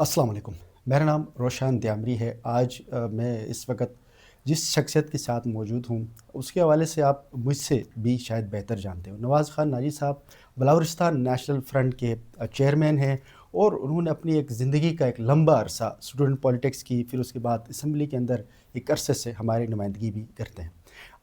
السلام علیکم، میرا نام روشن دیامری ہے۔ آج میں اس وقت جس شخصیت کے ساتھ موجود ہوں اس کے حوالے سے آپ مجھ سے بھی شاید بہتر جانتے ہو۔ نواز خان ناجی صاحب بلاورستان نیشنل فرنٹ کے چیئرمین ہیں، اور انہوں نے اپنی ایک زندگی کا ایک لمبا عرصہ اسٹوڈنٹ پالیٹکس کی، پھر اس کے بعد اسمبلی کے اندر ایک عرصے سے ہماری نمائندگی بھی کرتے ہیں۔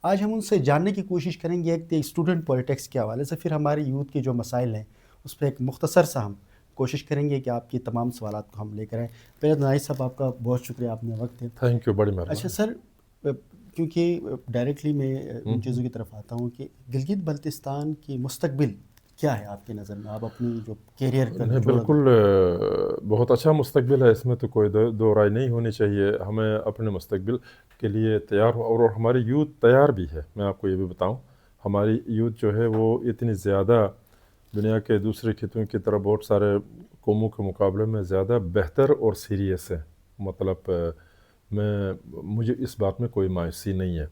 آج ہم ان سے جاننے کی کوشش کریں گے ایک اسٹوڈنٹ پالیٹکس کے حوالے سے، پھر ہمارے یوتھ کے جو مسائل ہیں اس پہ ایک مختصر سا ہم کوشش کریں گے کہ آپ کی تمام سوالات کو ہم لے کر آئیں۔ پہلے تو نائب صاحب آپ کا بہت شکریہ، آپ نے وقت ہے۔ تھینک یو، بڑی اچھا مہربانی۔ سر، کیونکہ ڈائریکٹلی میں ان چیزوں کی طرف آتا ہوں کہ گلگت بلتستان کی مستقبل کیا ہے آپ کی نظر میں؟ آپ اپنی جو کیریئر کا نہیں، نچوڑ اگر بالکل بہت اچھا مستقبل ہے، اس میں تو کوئی دو رائے نہیں ہونی چاہیے۔ ہمیں اپنے مستقبل کے لیے تیار ہو، اور ہماری یوتھ تیار بھی ہے۔ میں آپ کو یہ بھی بتاؤں، ہماری یوتھ جو ہے وہ اتنی زیادہ دنیا کے دوسرے خطوں کی طرح بہت سارے قوموں کے مقابلے میں زیادہ بہتر اور سیریس ہے۔ مطلب مجھے اس بات میں کوئی مایوسی نہیں ہے۔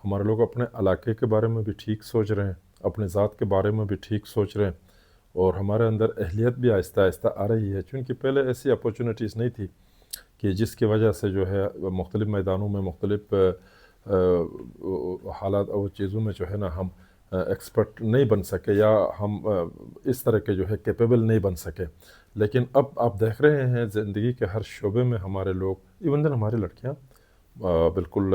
ہمارے لوگ اپنے علاقے کے بارے میں بھی ٹھیک سوچ رہے ہیں، اپنے ذات کے بارے میں بھی ٹھیک سوچ رہے ہیں، اور ہمارے اندر اہلیت بھی آہستہ آہستہ آ رہی ہے، چونکہ پہلے ایسی اپورچونیٹیز نہیں تھی کہ جس کی وجہ سے جو ہے مختلف میدانوں میں مختلف حالات اور چیزوں میں جو ہے نا ہم ایکسپرٹ نہیں بن سکے، یا ہم اس طرح کے جو ہے کیپیبل نہیں بن سکے۔ لیکن اب آپ دیکھ رہے ہیں زندگی کے ہر شعبے میں ہمارے لوگ، ایون دن ہماری لڑکیاں بالکل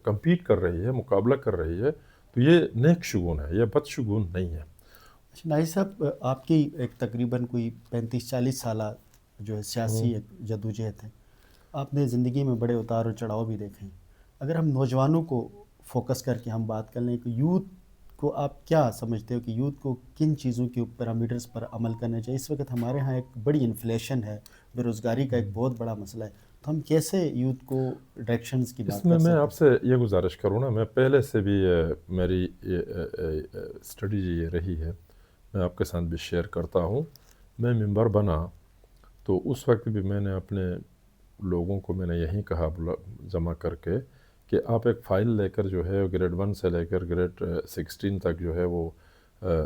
کمپیٹ کر رہی ہے، مقابلہ کر رہی ہے، تو یہ نیک شگون ہے، یہ بد شگون نہیں ہے۔ اچھا نائب صاحب، آپ کی ایک تقریباً کوئی 35-40 سالہ جو ہے سیاسی ایک جدوجہد ہے، آپ نے زندگی میں بڑے اتار و چڑھاؤ بھی دیکھے ہیں۔ اگر ہم نوجوانوں کو فوکس کر کے ہم بات کر لیں کہ یوتھ کو آپ کیا سمجھتے ہو کہ یوتھ کو کن چیزوں کے پیرامیٹرز پر عمل کرنا چاہیے؟ اس وقت ہمارے ہاں ایک بڑی انفلیشن ہے، بے روزگاری کا ایک بہت بڑا مسئلہ ہے، تو ہم کیسے یوتھ کو ڈائریکشنز کی اس بات میں کر میں سکتے آپ ہیں؟ سے یہ گزارش کروں نا، میں پہلے سے بھی میری اسٹریٹجی یہ رہی ہے، میں آپ کے ساتھ بھی شیئر کرتا ہوں۔ میں ممبر بنا تو اس وقت بھی میں نے اپنے لوگوں کو میں نے یہی کہا جمع کر کے کہ آپ ایک فائل لے کر جو ہے گریڈ 1 سے لے کر گریڈ 16 تک جو ہے وہ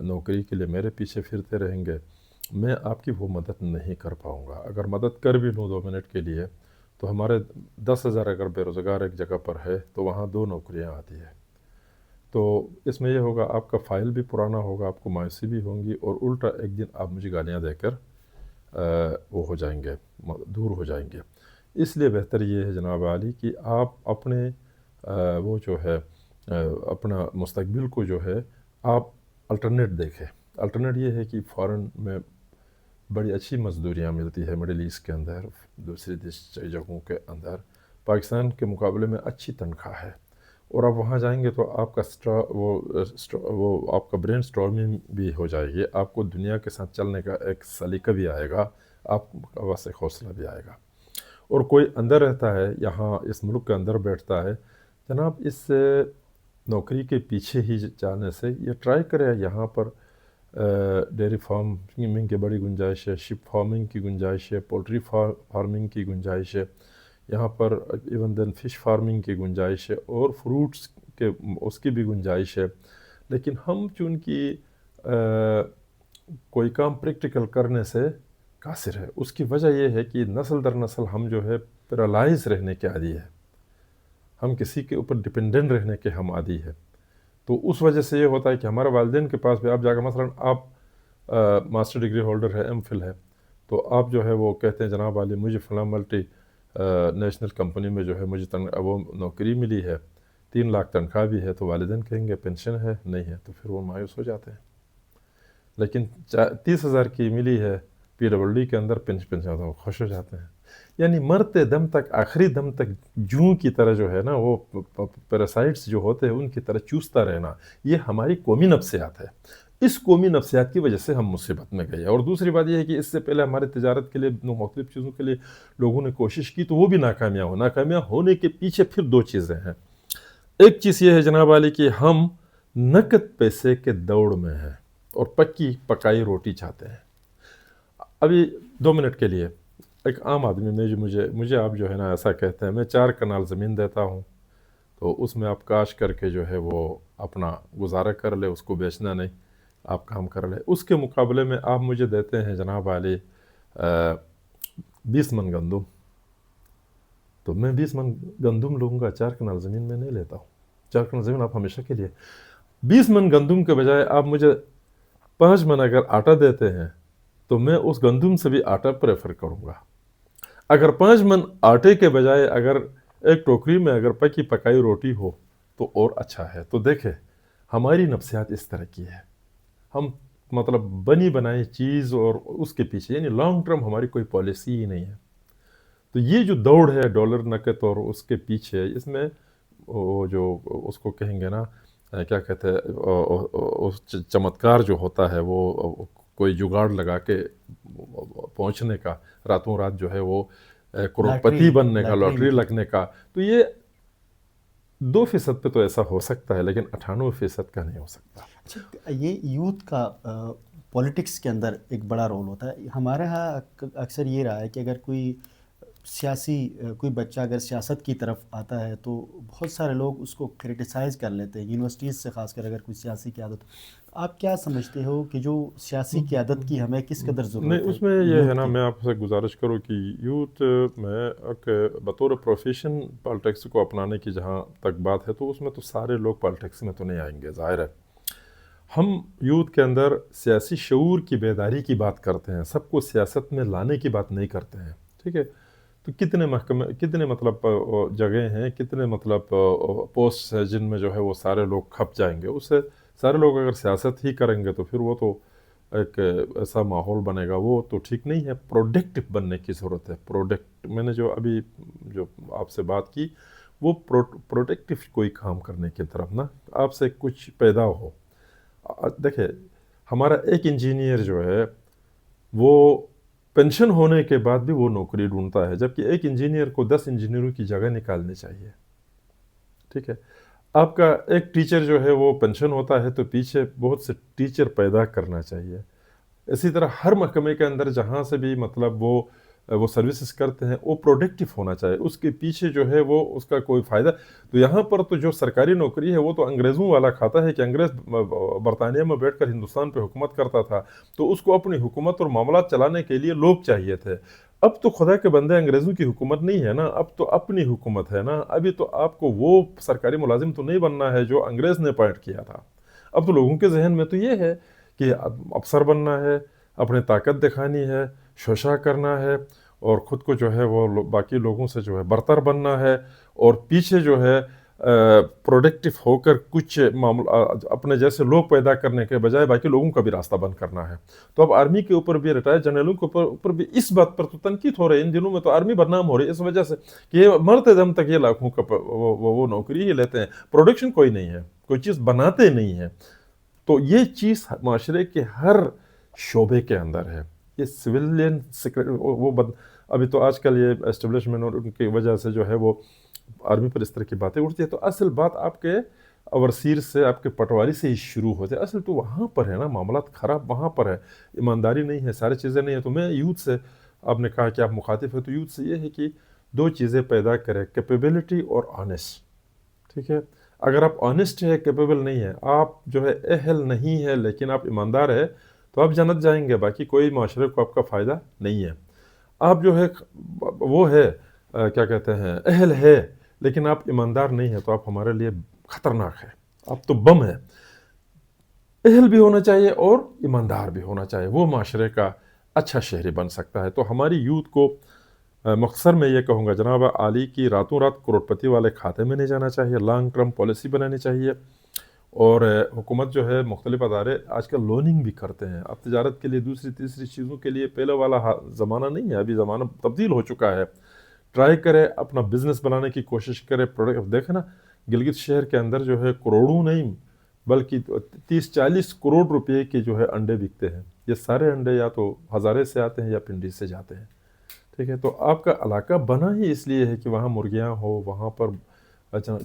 نوکری کے لیے میرے پیچھے پھرتے رہیں گے، میں آپ کی وہ مدد نہیں کر پاؤں گا۔ اگر مدد کر بھی لوں 2 منٹ کے لیے، تو ہمارے 10,000 اگر بے روزگار ایک جگہ پر ہے تو وہاں 2 نوکریاں آتی ہے۔ تو اس میں یہ ہوگا، آپ کا فائل بھی پرانا ہوگا، آپ کو مایوسی بھی ہوں گی، اور الٹا ایک دن آپ مجھے گالیاں دے کر وہ ہو جائیں گے، دور ہو جائیں گے۔ اس لیے بہتر یہ ہے جناب عالی کہ آپ اپنے وہ جو ہے اپنا مستقبل کو جو ہے آپ الٹرنیٹ دیکھیں۔ الٹرنیٹ یہ ہے کہ فارن میں بڑی اچھی مزدوریاں ملتی ہے، مڈل ایسٹ کے اندر، دوسری جگہوں کے اندر پاکستان کے مقابلے میں اچھی تنخواہ ہے، اور آپ وہاں جائیں گے تو آپ کا وہ آپ کا برین سٹارمنگ بھی ہو جائے گی، آپ کو دنیا کے ساتھ چلنے کا ایک سلیقہ بھی آئے گا، آپ کا واسطے حوصلہ بھی آئے گا۔ اور کوئی اندر رہتا ہے یہاں اس ملک کے اندر بیٹھتا ہے، جناب اس نوکری کے پیچھے ہی جانے سے یہ ٹرائی کرے یہاں پر ڈیری فارمنگ کی بڑی گنجائش ہے، شپ فارمنگ کی گنجائش ہے، پولٹری فارمنگ کی گنجائش ہے، یہاں پر ایون دین فش فارمنگ کی گنجائش ہے، اور فروٹس کے اس کی بھی گنجائش ہے۔ لیکن ہم چونکہ کوئی کام پریکٹیکل کرنے سے قاصر ہے، اس کی وجہ یہ ہے کہ نسل در نسل ہم جو ہے پیرالائز رہنے کے عادی ہے، ہم کسی کے اوپر ڈپینڈنٹ رہنے کے ہم عادی ہے۔ تو اس وجہ سے یہ ہوتا ہے کہ ہمارے والدین کے پاس بھی آپ جا کر، مثلا آپ ماسٹر ڈگری ہولڈر ہے، ایم فل ہے، تو آپ جو ہے وہ کہتے ہیں جناب عالی مجھے فلاں ملٹی نیشنل کمپنی میں جو ہے مجھے وہ نوکری ملی ہے، 3 لاکھ تنخواہ بھی ہے، تو والدین کہیں گے پینشن ہے نہیں ہے، تو پھر وہ مایوس ہو جاتے ہیں۔ لیکن 30,000 کی ملی ہے پی ڈبل ڈی کے اندر پینشن، تو وہ خوش ہو جاتے ہیں۔ یعنی مرتے دم تک، آخری دم تک جوں کی طرح جو ہے نا وہ پیراسائٹس جو ہوتے ہیں ان کی طرح چوستا رہنا، یہ ہماری قومی نفسیات ہے۔ اس قومی نفسیات کی وجہ سے ہم مصیبت میں گئے۔ اور دوسری بات یہ ہے کہ اس سے پہلے ہمارے تجارت کے لیے مختلف چیزوں کے لیے لوگوں نے کوشش کی، تو وہ بھی ناکامیاں ہونے کے پیچھے پھر 2 چیزیں ہیں۔ ایک چیز یہ ہے جناب عالی کہ ہم نقد پیسے کے دوڑ میں ہیں اور پکی پکائی روٹی چاہتے ہیں۔ ابھی 2 منٹ کے لیے ایک عام آدمی میں جو مجھے آپ جو ہے نا ایسا کہتے ہیں، میں 4 کنال زمین دیتا ہوں، تو اس میں آپ کاش کر کے جو ہے وہ اپنا گزارا کر لے، اس کو بیچنا نہیں، آپ کام کر لے۔ اس کے مقابلے میں آپ مجھے دیتے ہیں جناب عالی 20 من گندم، تو میں 20 من گندم لوں گا، 4 کنال زمین میں نہیں لیتا ہوں. 4 کنال زمین آپ ہمیشہ کے لیے. 20 من گندم کے بجائے آپ مجھے 5 من اگر آٹا دیتے ہیں تو میں اس گندم سے بھی آٹا پریفر کروں گا. اگر 5 من آٹے کے بجائے اگر ایک ٹوکری میں اگر پکی پکائی روٹی ہو تو اور اچھا ہے. تو دیکھیں ہماری نفسیات اس طرح کی ہے، ہم مطلب بنی بنائی چیز اور اس کے پیچھے یعنی لانگ ٹرم ہماری کوئی پالیسی ہی نہیں ہے. تو یہ جو دوڑ ہے ڈالر نقد اور اس کے پیچھے، اس میں وہ جو اس کو کہیں گے نا کیا کہتے ہیں چمتکار جو ہوتا ہے، وہ کوئی جگاڑ لگا کے پہنچنے کا، راتوں رات جو ہے وہ کروڑ پتی بننے کا، لاٹری لگنے کا. تو یہ 2% پہ تو ایسا ہو سکتا ہے، لیکن 98% کا نہیں ہو سکتا. اچھا، یہ یوتھ کا پولیٹکس کے اندر ایک بڑا رول ہوتا ہے. ہمارے ہاں اکثر یہ رہا ہے کہ اگر کوئی کوئی بچہ اگر سیاست کی طرف آتا ہے تو بہت سارے لوگ اس کو کرٹیسائز کر لیتے ہیں، یونیورسٹیز سے خاص کر اگر کوئی سیاسی قیادت. آپ کیا سمجھتے ہو کہ جو سیاسی قیادت کی ہمیں کس قدر ضرورت ہے؟ نہیں، اس میں یہ ہے نا، میں آپ سے گزارش کروں کہ یوتھ میں بطور پروفیشن پالیٹکس کو اپنانے کی جہاں تک بات ہے تو اس میں تو سارے لوگ پالیٹکس میں تو نہیں آئیں گے، ظاہر ہے. ہم یوتھ کے اندر سیاسی شعور کی بیداری کی بات کرتے ہیں، سب کو سیاست میں لانے کی بات نہیں کرتے ہیں. ٹھیک ہے، تو کتنے محکمے، کتنے مطلب جگہیں ہیں، کتنے مطلب پوسٹ ہیں جن میں جو ہے وہ سارے لوگ کھپ جائیں گے. اس سے سارے لوگ اگر سیاست ہی کریں گے تو پھر وہ تو ایک ایسا ماحول بنے گا، وہ تو ٹھیک نہیں ہے. پروڈکٹیو بننے کی ضرورت ہے. پروڈکٹ، میں نے جو ابھی جو آپ سے بات کی وہ پروڈکٹیو کوئی کام کرنے کی طرف نا، آپ سے کچھ پیدا ہو. دیکھیں ہمارا ایک انجینئر جو ہے وہ پینشن ہونے کے بعد بھی وہ نوکری ڈھونڈتا ہے، جبکہ ایک انجینئر کو 10 انجینئروں کی جگہ نکالنی چاہیے. ٹھیک ہے، آپ کا ایک ٹیچر جو ہے وہ پینشن ہوتا ہے تو پیچھے بہت سے ٹیچر پیدا کرنا چاہیے. اسی طرح ہر محکمے کے اندر جہاں سے بھی مطلب وہ سروسز کرتے ہیں وہ پروڈکٹیو ہونا چاہیے، اس کے پیچھے جو ہے وہ اس کا کوئی فائدہ. تو یہاں پر تو جو سرکاری نوکری ہے وہ تو انگریزوں والا کھاتا ہے کہ انگریز برطانیہ میں بیٹھ کر ہندوستان پہ حکومت کرتا تھا تو اس کو اپنی حکومت اور معاملات چلانے کے لیے لوگ چاہیے تھے. اب تو خدا کے بندے انگریزوں کی حکومت نہیں ہے نا، اب تو اپنی حکومت ہے نا. ابھی تو آپ کو وہ سرکاری ملازم تو نہیں بننا ہے جو انگریز نے اپوائنٹ کیا تھا. اب تو لوگوں کے ذہن میں تو یہ ہے کہ افسر بننا ہے، اپنی طاقت دکھانی ہے، شوشہ کرنا ہے اور خود کو جو ہے وہ باقی لوگوں سے جو ہے برتر بننا ہے، اور پیچھے جو ہے پروڈکٹیو ہو کر کچھ اپنے جیسے لوگ پیدا کرنے کے بجائے باقی لوگوں کا بھی راستہ بند کرنا ہے. تو اب آرمی کے اوپر بھی، ریٹائر جنرلوں کے اوپر بھی اس بات پر تو تنقید ہو رہی ہے. ان دنوں میں تو آرمی بدنام ہو رہی ہے اس وجہ سے کہ یہ مرتے دم تک یہ لاکھوں کا وہ نوکری ہی لیتے ہیں، پروڈکشن کوئی نہیں ہے، کوئی چیز بناتے نہیں ہیں. تو یہ چیز معاشرے کے ہر شعبے کے اندر ہے. یہ سویلین ابھی تو آج کل یہ اسٹیبلشمنٹ اور ان کی وجہ سے جو ہے وہ آرمی پر اس طرح کی باتیں اٹھتی ہے. تو اصل بات آپ کے اوورسیر سے، آپ کے پٹواری سے ہی شروع ہوتے ہیں. اصل تو وہاں پر ہے نا، معاملات خراب وہاں پر ہے، ایمانداری نہیں ہے، ساری چیزیں نہیں ہیں. تو میں یوتھ سے، آپ نے کہا کہ آپ مخاطب ہیں، تو یوتھ سے یہ ہے کہ 2 چیزیں پیدا کرے، کیپیبلٹی اور آنیسٹ. ٹھیک ہے، اگر آپ آنیسٹ ہے، کیپیبل نہیں ہے، آپ جو ہے اہل نہیں ہے لیکن آپ ایماندار ہے تو آپ جنت جائیں گے، باقی کوئی معاشرے کو آپ کا فائدہ نہیں ہے. آپ جو ہے وہ ہے کیا کہتے ہیں اہل ہے لیکن آپ ایماندار نہیں ہے تو آپ ہمارے لیے خطرناک ہے، آپ تو بم ہے. اہل بھی ہونا چاہیے اور ایماندار بھی ہونا چاہیے، وہ معاشرے کا اچھا شہری بن سکتا ہے. تو ہماری یوتھ کو مختصر میں یہ کہوں گا جناب عالی کی راتوں رات کروڑپتی والے کھاتے میں نہیں جانا چاہیے، لانگ ٹرم پالیسی بنانی چاہیے. اور حکومت جو ہے مختلف ادارے آج کل لوننگ بھی کرتے ہیں. اب تجارت کے لیے، دوسری تیسری چیزوں کے لیے پہلے والا زمانہ نہیں ہے، ابھی زمانہ تبدیل ہو چکا ہے. ٹرائی کرے، اپنا بزنس بنانے کی کوشش کرے. پروڈکٹ دیکھیں نا، گلگت شہر کے اندر جو ہے کروڑوں نہیں بلکہ 30-40 کروڑ روپے کے جو ہے انڈے بکتے ہیں. یہ سارے انڈے یا تو ہزارے سے آتے ہیں یا پنڈی سے جاتے ہیں. ٹھیک ہے، تو آپ کا علاقہ بنا ہی اس لیے ہے کہ وہاں مرغیاں ہو، وہاں پر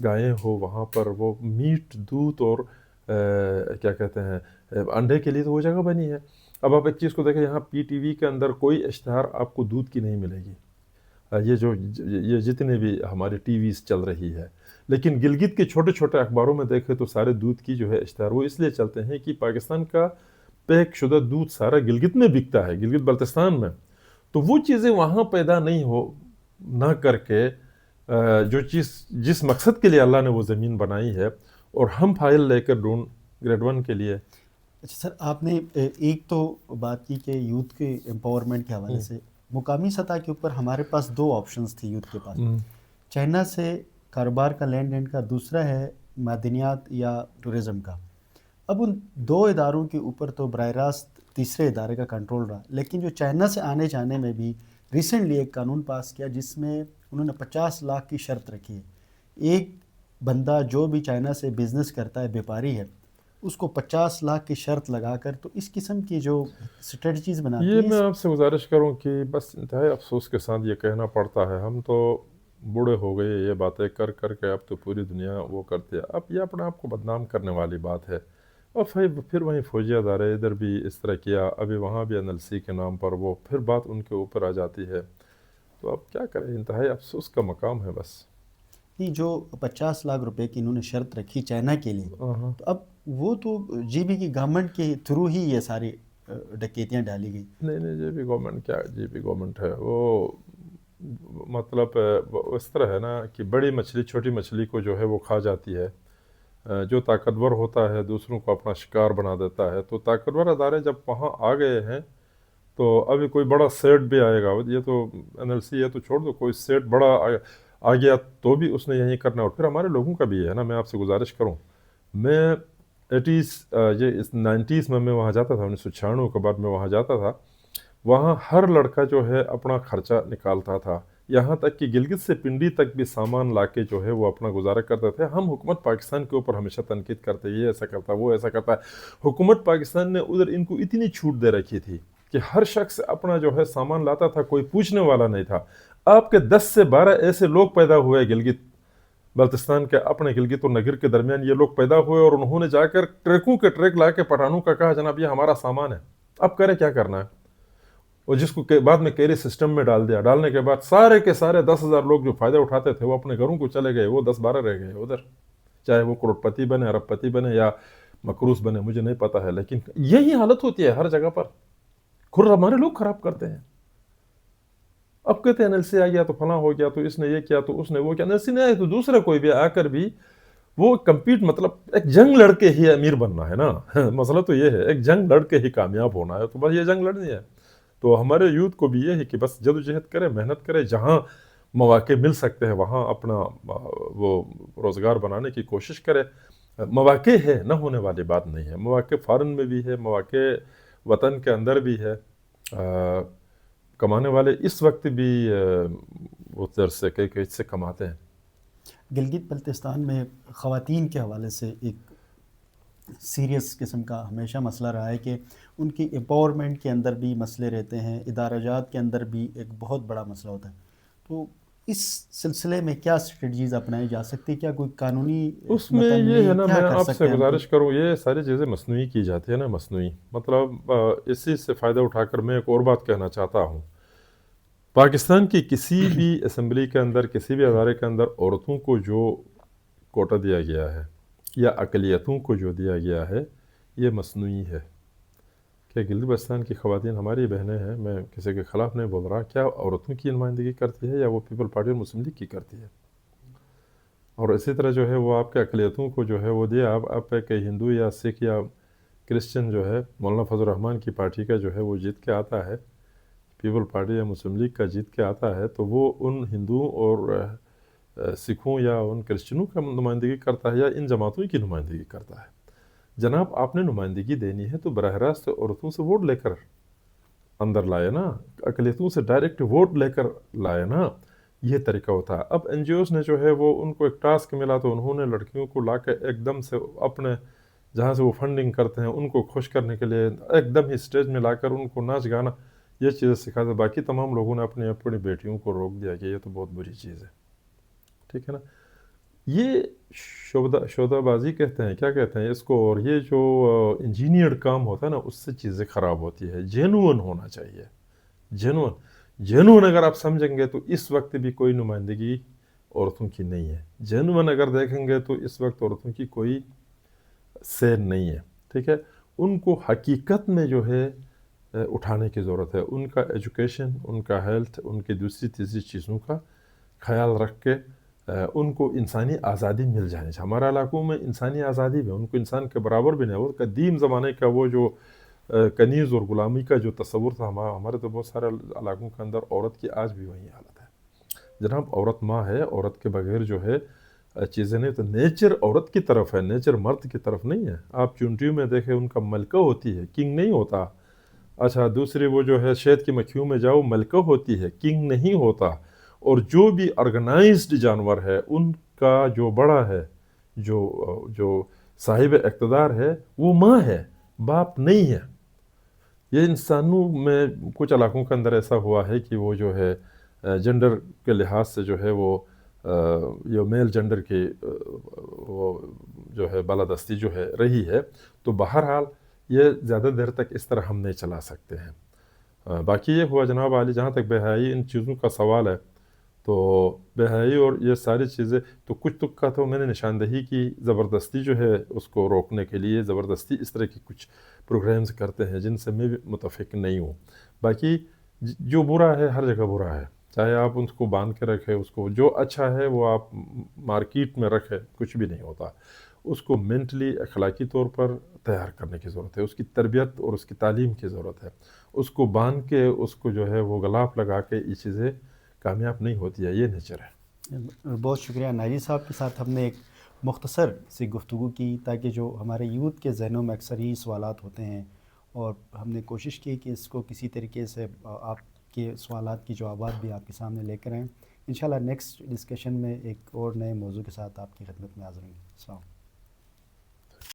گائیں ہو، وہاں پر وہ میٹ، دودھ اور کیا کہتے ہیں انڈے کے لیے تو وہ جگہ بنی ہے. اب آپ ایک چیز کو دیکھیں، یہاں پی ٹی وی کے اندر کوئی اشتہار آپ کو دودھ کی نہیں ملے گی. یہ جتنے بھی ہمارے ٹی ویز چل رہی ہے، لیکن گلگت کے چھوٹے چھوٹے اخباروں میں دیکھیں تو سارے دودھ کی جو ہے اشتہار وہ اس لیے چلتے ہیں کہ پاکستان کا پیک شدہ دودھ سارا گلگت میں بکتا ہے، گلگت بلتستان میں. تو وہ چیزیں وہاں پیدا نہیں ہو نہ کر کے جو چیز جس مقصد کے لیے اللہ نے وہ زمین بنائی ہے، اور ہم فائل لے کر ڈھونڈ گریڈ 1 کے لیے. اچھا سر، آپ نے ایک تو بات کی کہ یوتھ کے امپاورمنٹ کے حوالے سے مقامی سطح کے اوپر ہمارے پاس دو آپشنز تھی یوتھ کے پاس، چائنا سے کاروبار کا لین دین کا، دوسرا ہے معدنیات یا ٹورزم کا. اب ان دو اداروں کے اوپر تو براہ راست تیسرے ادارے کا کنٹرول رہا، لیکن جو چائنا سے آنے جانے میں بھی ریسنٹلی ایک قانون پاس کیا جس میں انہوں نے 50 لاکھ کی شرط رکھی ہے. ایک بندہ جو بھی چائنا سے بزنس کرتا ہے، بیپاری ہے، اس کو 50 لاکھ کی شرط لگا کر، تو اس قسم کی جو اسٹریٹجیز بناتی یہ ہیں. میں آپ سے گزارش کروں کہ بس انتہائی افسوس کے ساتھ یہ کہنا پڑتا ہے، ہم تو بوڑھے ہو گئے یہ باتیں کر کر کے، اب تو پوری دنیا وہ کرتی ہے. اب یہ اپنے آپ کو بدنام کرنے والی بات ہے. اور پھر وہیں فوجی ادارے ادھر بھی اس طرح کیا، ابھی وہاں بھی NLC کے نام پر وہ پھر بات ان کے اوپر آ جاتی ہے. تو اب کیا کریں، انتہائی افسوس کا مقام ہے بس. نہیں، جو 50 لاکھ روپے کی انہوں نے شرط رکھی چائنا کے لیے، ہاں تو اب وہ تو جی بی کی گورنمنٹ کے تھرو ہی یہ ساری ڈکیتیاں ڈالی گئی. نہیں، جی بی گورنمنٹ کیا، جی بی گورنمنٹ ہے وہ، مطلب اس طرح ہے نا کہ بڑی مچھلی چھوٹی مچھلی کو جو ہے وہ کھا جاتی ہے. جو طاقتور ہوتا ہے دوسروں کو اپنا شکار بنا دیتا ہے. تو طاقتور ادارے جب وہاں آ گئے ہیں تو ابھی کوئی بڑا سیٹ بھی آئے گا، یہ تو NLC یہ تو چھوڑ دو، کوئی سیٹ بڑا آ گیا تو بھی اس نے یہی کرنا. اور پھر ہمارے لوگوں کا بھی ہے نا. میں آپ سے گزارش کروں، میں 80s یہ 90s میں وہاں جاتا تھا، 1996 کے بعد میں وہاں جاتا تھا. وہاں ہر لڑکا جو ہے اپنا خرچہ نکالتا تھا، یہاں تک کہ گلگت سے پنڈی تک بھی سامان لا کے جو ہے وہ اپنا گزارا کرتے تھے. ہم حکومت پاکستان کے اوپر ہمیشہ تنقید کرتے، یہ ایسا کرتا وہ ایسا کرتا ہے. حکومت پاکستان نے ادھر ان کو اتنی چھوٹ دے رکھی تھی کہ ہر شخص اپنا جو ہے سامان لاتا تھا، کوئی پوچھنے والا نہیں تھا. آپ کے 10 سے 12 ایسے لوگ پیدا ہوئے گلگت بلتستان کے، اپنے گلگت اور نگر کے درمیان یہ لوگ پیدا ہوئے، اور انہوں نے جا کر ٹرکوں کے ٹرک لا کے پٹھانوں کا کہا جناب یہ ہمارا سامان ہے، اب کرے کیا کرنا ہے. اور جس کو بعد میں کیری سسٹم میں ڈال دیا. ڈالنے کے بعد سارے کے سارے 10,000 لوگ جو فائدہ اٹھاتے تھے وہ اپنے گھروں کو چلے گئے، وہ 10-12 رہ گئے ادھر. چاہے وہ کروڑ پتی بنے، ارب پتی بنے یا مقروض بنے، مجھے نہیں پتا ہے، لیکن یہی حالت ہوتی ہے ہر جگہ پر. ہمارے لوگ خراب کرتے ہیں. اب کہتے ہیں NLC آ گیا تو فلاں ہو گیا، تو اس نے یہ کیا تو اس نے وہ کیا. NLC نہیں آئے تو دوسرے کوئی بھی آ کر بھی وہ کمپیٹ، مطلب ایک جنگ لڑ کے ہی امیر بننا ہے نا. مسئلہ تو یہ ہے، ایک جنگ لڑ کے ہی کامیاب ہونا ہے. تو بس یہ جنگ لڑنی ہے. تو ہمارے یوتھ کو بھی یہ ہے کہ بس جدوجہد کرے، محنت کرے، جہاں مواقع مل سکتے ہیں وہاں اپنا وہ روزگار بنانے کی کوشش کرے. مواقع ہے، نہ ہونے والی بات نہیں ہے. مواقع فارن میں بھی ہے، مواقع وطن کے اندر بھی ہے. کمانے والے اس وقت بھی اس طرح سے کہ اس سے کماتے ہیں. گلگت بلتستان میں خواتین کے حوالے سے ایک سیریس قسم کا ہمیشہ مسئلہ رہا ہے کہ ان کی امپاورمنٹ کے اندر بھی مسئلے رہتے ہیں، ادارہ جات کے اندر بھی ایک بہت بڑا مسئلہ ہوتا ہے. تو اس سلسلے میں کیا اسٹریٹجیز اپنائی جا سکتی، کیا کوئی قانونی اس میں یہ ہے نا، کیا میں کر آپ سے سکتے ہیں ہم گزارش کروں، یہ ساری چیزیں مصنوعی کی جاتی ہیں نا، مصنوعی. مطلب اسی سے فائدہ اٹھا کر میں ایک اور بات کہنا چاہتا ہوں. پاکستان کی کسی بھی اسمبلی کے اندر، کسی بھی ادارے کے اندر عورتوں کو جو کوٹا دیا گیا ہے یا اقلیتوں کو جو دیا گیا ہے، یہ مصنوعی ہے. کہ گلگت بلتستان کی خواتین ہماری بہنیں ہیں، میں کسی کے خلاف نہیں بول رہا، کیا عورتوں کی نمائندگی کرتی ہے یا وہ پیپل پارٹی اور مسلم لیگ کی کرتی ہے. اور اسی طرح جو ہے وہ آپ کے اقلیتوں کو جو ہے وہ دیا. آپ کہ ہندو یا سکھ یا کرسچن جو ہے مولانا فضل الرحمان کی پارٹی کا جو ہے وہ جیت کے آتا ہے، پیپل پارٹی یا مسلم لیگ کا جیت کے آتا ہے، تو وہ ان ہندوؤں اور سکھوں یا ان کرسچنوں کا نمائندگی کرتا ہے یا ان جماعتوں کی نمائندگی کرتا ہے. جناب آپ نے نمائندگی دینی ہے تو براہ راست عورتوں سے ووٹ لے کر اندر لائے نا، اقلیتوں سے ڈائریکٹ ووٹ لے کر لائے نا. یہ طریقہ ہوتا ہے. اب NGOs نے جو ہے وہ ان کو ایک ٹاسک ملا تو انہوں نے لڑکیوں کو لا کے ایک دم سے اپنے جہاں سے وہ فنڈنگ کرتے ہیں ان کو خوش کرنے کے لیے ایک دم ہی اسٹیج میں لا کر ان کو ناچ گانا یہ چیزیں سکھاتے. باقی تمام لوگوں نے اپنی بیٹیوں کو روک دیا کہ یہ تو بہت بری چیز ہے. ٹھیک ہے نا. یہ شعبہ بازی کہتے ہیں، کیا کہتے ہیں اس کو. اور یہ جو انجینئرڈ کام ہوتا ہے نا، اس سے چیزیں خراب ہوتی ہے. جینون ہونا چاہیے، جینون اگر آپ سمجھیں گے تو اس وقت بھی کوئی نمائندگی عورتوں کی نہیں ہے. جینون اگر دیکھیں گے تو اس وقت عورتوں کی کوئی سیر نہیں ہے. ٹھیک ہے. ان کو حقیقت میں جو ہے اٹھانے کی ضرورت ہے. ان کا ایجوکیشن, ان کا ہیلتھ, ان کی دوسری تیسری چیزوں کا خیال رکھ کے ان کو انسانی آزادی مل جانی چاہیے. ہمارے علاقوں میں انسانی آزادی بھی, ان کو انسان کے برابر بھی نہیں. وہ قدیم زمانے کا وہ جو کنیز اور غلامی کا جو تصور تھا ہمارے تو بہت سارے علاقوں کے اندر عورت کی آج بھی وہی حالت ہے. جناب عورت ماں ہے, عورت کے بغیر جو ہے چیزیں نہیں. تو نیچر عورت کی طرف ہے, نیچر مرد کی طرف نہیں ہے. آپ چونٹیوں میں دیکھیں ان کا ملکہ ہوتی ہے, کنگ نہیں ہوتا. اچھا دوسری وہ جو ہے شہد کی مکھیوں میں جاؤ, ملکہ ہوتی ہے, کنگ نہیں ہوتا. اور جو بھی آرگنائزڈ جانور ہے ان کا جو بڑا ہے, جو صاحب اقتدار ہے, وہ ماں ہے, باپ نہیں ہے. یہ انسانوں میں کچھ علاقوں کے اندر ایسا ہوا ہے کہ وہ جو ہے جنڈر کے لحاظ سے جو ہے وہ یہ میل جنڈر کی وہ جو ہے بالادستی جو ہے رہی ہے. تو بہرحال یہ زیادہ دیر تک اس طرح ہم نہیں چلا سکتے ہیں. باقی یہ ہوا جناب عالی, جہاں تک بے حیائی ان چیزوں کا سوال ہے, تو بے حیائی اور یہ ساری چیزیں تو کچھ تک کا تو میں نے نشاندہی کی. زبردستی جو ہے اس کو روکنے کے لیے زبردستی اس طرح کی کچھ پروگرامز کرتے ہیں جن سے میں بھی متفق نہیں ہوں. باقی جو برا ہے ہر جگہ برا ہے, چاہے آپ اس کو باندھ کے رکھیں, اس کو جو اچھا ہے وہ آپ مارکیٹ میں رکھیں, کچھ بھی نہیں ہوتا. اس کو مینٹلی اخلاقی طور پر تیار کرنے کی ضرورت ہے, اس کی تربیت اور اس کی تعلیم کی ضرورت ہے. اس کو باندھ کے اس کو جو ہے وہ غلاف لگا کے یہ چیزیں کامیاب نہیں ہوتی ہے. یہ نیچر ہے. بہت شکریہ ناجی صاحب کے ساتھ ہم نے ایک مختصر سی گفتگو کی تاکہ جو ہمارے یوتھ کے ذہنوں میں اکثر ہی سوالات ہوتے ہیں, اور ہم نے کوشش کی کہ اس کو کسی طریقے سے آپ کے سوالات کی جوابات بھی آپ کے سامنے لے کر آئیں. انشاءاللہ نیکسٹ ڈسکشن میں ایک اور نئے موضوع کے ساتھ آپ کی خدمت میں حاضر ہوں گے. السلام.